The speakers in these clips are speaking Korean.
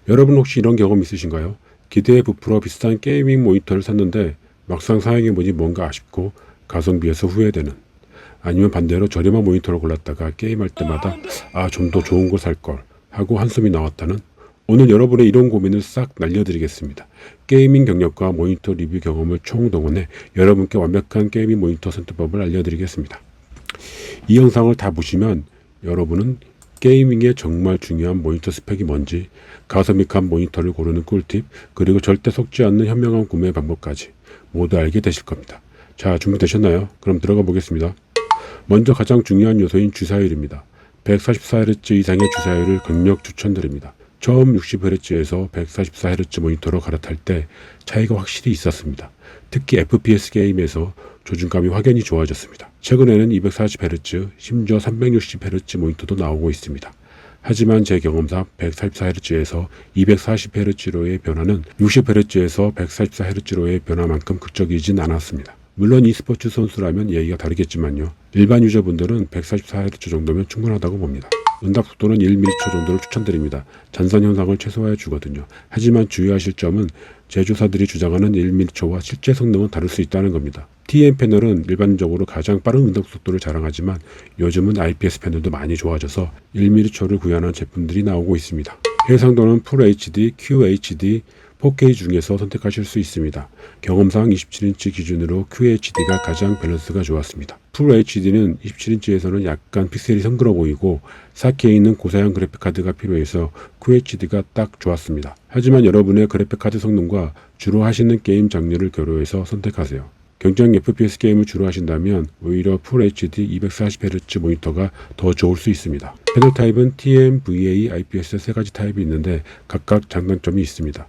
여러분 혹시 이런 경험 있으신가요? 기대에 부풀어 비싼 게이밍 모니터를 샀는데 막상 사용해보니 뭔가 아쉽고 가성비에서 후회되는, 아니면 반대로 저렴한 모니터를 골랐다가 게임할 때마다 좀 더 좋은 걸 살걸 하고 한숨이 나왔다는, 오늘 여러분의 이런 고민을 싹 날려드리겠습니다. 게이밍 경력과 모니터 리뷰 경험을 총동원해 여러분께 완벽한 게이밍 모니터 선택법을 알려드리겠습니다. 이 영상을 다 보시면 여러분은 게이밍에 정말 중요한 모니터 스펙이 뭔지, 가성비한 모니터를 고르는 꿀팁, 그리고 절대 속지 않는 현명한 구매 방법까지 모두 알게 되실 겁니다. 자, 준비되셨나요? 그럼 들어가 보겠습니다. 먼저 가장 중요한 요소인 주사율입니다. 144Hz 이상의 주사율을 강력 추천드립니다. 처음 60Hz에서 144Hz 모니터로 갈아탈 때 차이가 확실히 있었습니다. 특히 FPS 게임에서 조준감이 확연히 좋아졌습니다. 최근에는 240Hz, 심지어 360Hz 모니터도 나오고 있습니다. 하지만 제 경험상 144Hz에서 240Hz로의 변화는 60Hz에서 144Hz로의 변화만큼 극적이진 않았습니다. 물론 e스포츠 선수라면 얘기가 다르겠지만요. 일반 유저분들은 144Hz 정도면 충분하다고 봅니다. 응답 속도는 1ms 정도를 추천드립니다. 잔선 현상을 최소화해 주거든요. 하지만 주의하실 점은 제조사들이 주장하는 1ms와 실제 성능은 다를 수 있다는 겁니다. TN 패널은 일반적으로 가장 빠른 응답 속도를 자랑하지만 요즘은 IPS 패널도 많이 좋아져서 1ms를 구현한 제품들이 나오고 있습니다. 해상도는 FHD, QHD, 4K 중에서 선택하실 수 있습니다. 경험상 27인치 기준으로 QHD가 가장 밸런스가 좋았습니다. FHD는 27인치에서는 약간 픽셀이 성그러 보이고 4K는 고사양 그래픽카드가 필요해서 QHD가 딱 좋았습니다. 하지만 여러분의 그래픽카드 성능과 주로 하시는 게임 장르를 고려해서 선택하세요. 경쟁 FPS 게임을 주로 하신다면 오히려 FHD 240Hz 모니터가 더 좋을 수 있습니다. 패널 타입은 TN, VA, IPS 세 가지 타입이 있는데 각각 장단점이 있습니다.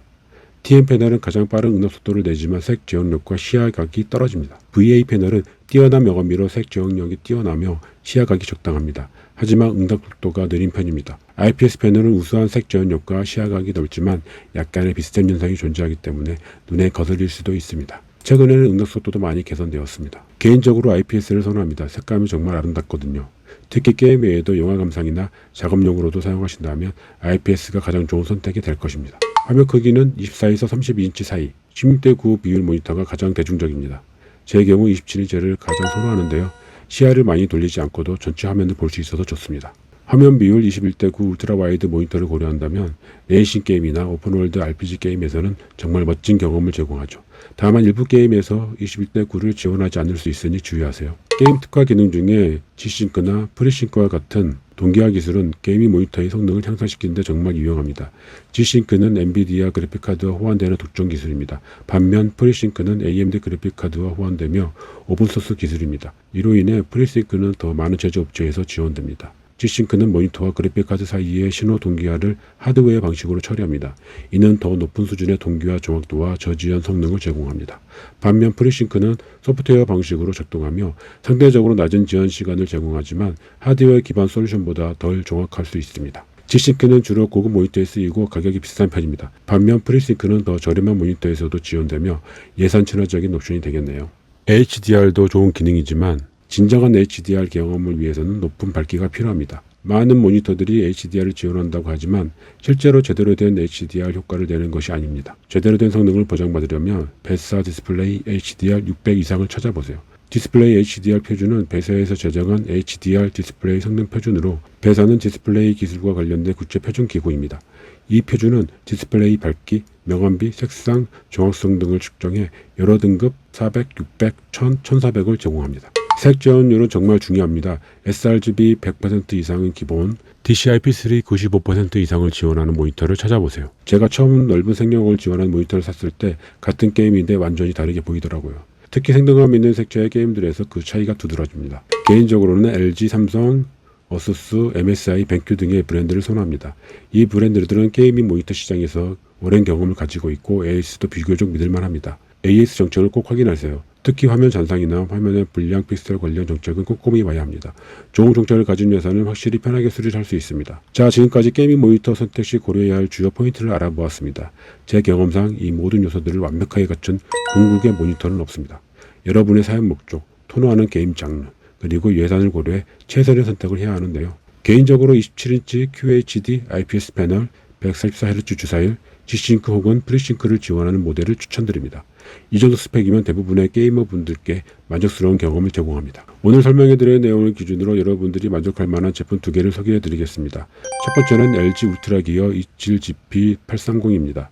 TN 패널은 가장 빠른 응답 속도를 내지만 색 제어력과 시야각이 떨어집니다. VA 패널은 뛰어난 명암비로 색 제어력이 뛰어나며 시야각이 적당합니다. 하지만 응답 속도가 느린 편입니다. IPS 패널은 우수한 색 제어력과 시야각이 넓지만 약간의 비스듬 현상이 존재하기 때문에 눈에 거슬릴 수도 있습니다. 최근에는 응답 속도도 많이 개선되었습니다. 개인적으로 IPS를 선호합니다. 색감이 정말 아름답거든요. 특히 게임 외에도 영화 감상이나 작업용으로도 사용하신다면 IPS가 가장 좋은 선택이 될 것입니다. 화면 크기는 24에서 32인치 사이, 16:9 비율 모니터가 가장 대중적입니다. 제 경우 27인치를 가장 선호하는데요. 시야를 많이 돌리지 않고도 전체 화면을 볼 수 있어서 좋습니다. 화면 비율 21:9 울트라 와이드 모니터를 고려한다면 레이싱 게임이나 오픈월드 RPG 게임에서는 정말 멋진 경험을 제공하죠. 다만 일부 게임에서 21:9를 지원하지 않을 수 있으니 주의하세요. 게임 특화 기능 중에 G싱크나 프리싱크와 같은 동기화 기술은 게이밍 모니터의 성능을 향상시키는 데 정말 유용합니다. G싱크는 엔비디아 그래픽카드와 호환되는 독점 기술입니다. 반면 프리싱크는 AMD 그래픽카드와 호환되며 오픈소스 기술입니다. 이로 인해 프리싱크는 더 많은 제조업체에서 지원됩니다. G싱크는 모니터와 그래픽카드 사이의 신호 동기화를 하드웨어 방식으로 처리합니다. 이는 더 높은 수준의 동기화 정확도와 저지연 성능을 제공합니다. 반면 프리싱크는 소프트웨어 방식으로 작동하며 상대적으로 낮은 지연 시간을 제공하지만 하드웨어 기반 솔루션보다 덜 정확할 수 있습니다. G싱크는 주로 고급 모니터에 쓰이고 가격이 비싼 편입니다. 반면 프리싱크는 더 저렴한 모니터에서도 지원되며 예산 친화적인 옵션이 되겠네요. HDR도 좋은 기능이지만 진정한 HDR 경험을 위해서는 높은 밝기가 필요합니다. 많은 모니터들이 HDR을 지원한다고 하지만 실제로 제대로 된 HDR 효과를 내는 것이 아닙니다. 제대로 된 성능을 보장받으려면 베사 디스플레이 HDR 600 이상을 찾아보세요. 디스플레이 HDR 표준은 베사에서 제정한 HDR 디스플레이 성능 표준으로, 베사는 디스플레이 기술과 관련된 국제 표준 기구입니다. 이 표준은 디스플레이 밝기, 명암비, 색상, 정확성 등을 측정해 여러 등급 400, 600, 1000, 1400을 제공합니다. 색 제어율은 정말 중요합니다. sRGB 100% 이상은 기본, DCI-P3 95% 이상을 지원하는 모니터를 찾아보세요. 제가 처음 넓은 색영을 지원하는 모니터를 샀을 때 같은 게임인데 완전히 다르게 보이더라고요. 특히 생동감 있는 색조의 게임들에서 그 차이가 두드러집니다. 개인적으로는 LG, 삼성, 어수스, MSI, 벤큐 등의 브랜드를 선호합니다. 이 브랜드들은 게이밍 모니터 시장에서 오랜 경험을 가지고 있고 AS도 비교적 믿을만합니다. AS 정책을 꼭 확인하세요. 특히 화면 잔상이나 화면의 불량 픽셀 관련 정책은 꼼꼼히 봐야 합니다. 좋은 정책을 가진 회사는 확실히 편하게 수리할 수 있습니다. 자, 지금까지 게이밍 모니터 선택 시 고려해야 할 주요 포인트를 알아보았습니다. 제 경험상 이 모든 요소들을 완벽하게 갖춘 궁극의 모니터는 없습니다. 여러분의 사용 목적, 선호하는 게임 장르, 그리고 예산을 고려해 최선의 선택을 해야 하는데요. 개인적으로 27인치 QHD IPS 패널, 144Hz 주사율, G싱크 혹은 프리싱크를 지원하는 모델을 추천드립니다. 이 정도 스펙이면 대부분의 게이머분들께 만족스러운 경험을 제공합니다. 오늘 설명해드릴 내용을 기준으로 여러분들이 만족할 만한 제품 2개를 소개해드리겠습니다. 첫 번째는 LG 울트라 기어 27GP830입니다.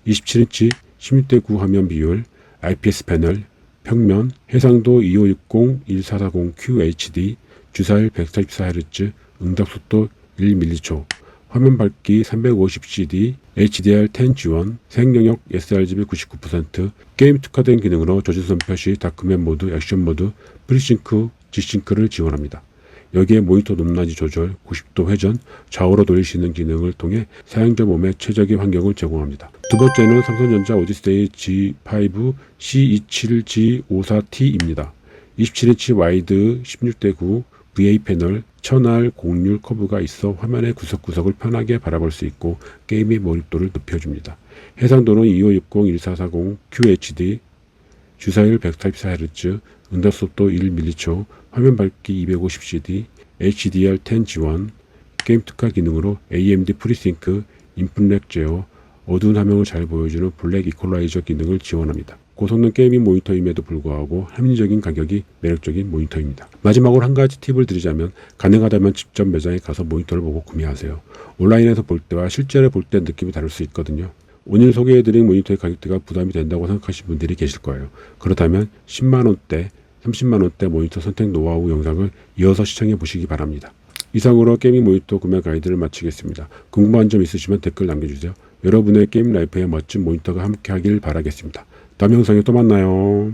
27인치 16:9 화면 비율, IPS 패널, 평면, 해상도 2560-1440 QHD, 주사율 144Hz, 응답속도 1ms, 화면 밝기 350CD, HDR10 지원, 생영역 sRGB 99%, 게임 특화된 기능으로 저주선 표시, 다크맨 모드, 액션 모드, 프리싱크, G싱크를 지원합니다. 여기에 모니터 높낮이 조절, 90도 회전, 좌우로 돌릴 수 있는 기능을 통해 사용자 몸에 최적의 환경을 제공합니다. 두 번째는 삼성전자 오디세이 G5 C27G54T입니다. 27인치 와이드 16:9 VA 패널, 천알 곡률 커브가 있어 화면의 구석구석을 편하게 바라볼 수 있고 게임의 몰입도를 높여줍니다. 해상도는 2560-1440 QHD, 주사율 144Hz, 응답속도 1ms, 화면 밝기 250CD, HDR10 지원, 게임 특화 기능으로 AMD 프리싱크, 인풋렉 제어, 어두운 화면을 잘 보여주는 블랙 이퀄라이저 기능을 지원합니다. 고성능 게이밍 모니터임에도 불구하고 합리적인 가격이 매력적인 모니터입니다. 마지막으로 한 가지 팁을 드리자면 가능하다면 직접 매장에 가서 모니터를 보고 구매하세요. 온라인에서 볼 때와 실제로 볼 때 느낌이 다를 수 있거든요. 오늘 소개해드린 모니터의 가격대가 부담이 된다고 생각하시는 분들이 계실 거예요. 그렇다면 10만원대, 30만원대 모니터 선택 노하우 영상을 이어서 시청해 보시기 바랍니다. 이상으로 게이밍 모니터 구매 가이드를 마치겠습니다. 궁금한 점 있으시면 댓글 남겨주세요. 여러분의 게임 라이프에 멋진 모니터가 함께 하길 바라겠습니다. 다음 영상에 또 만나요.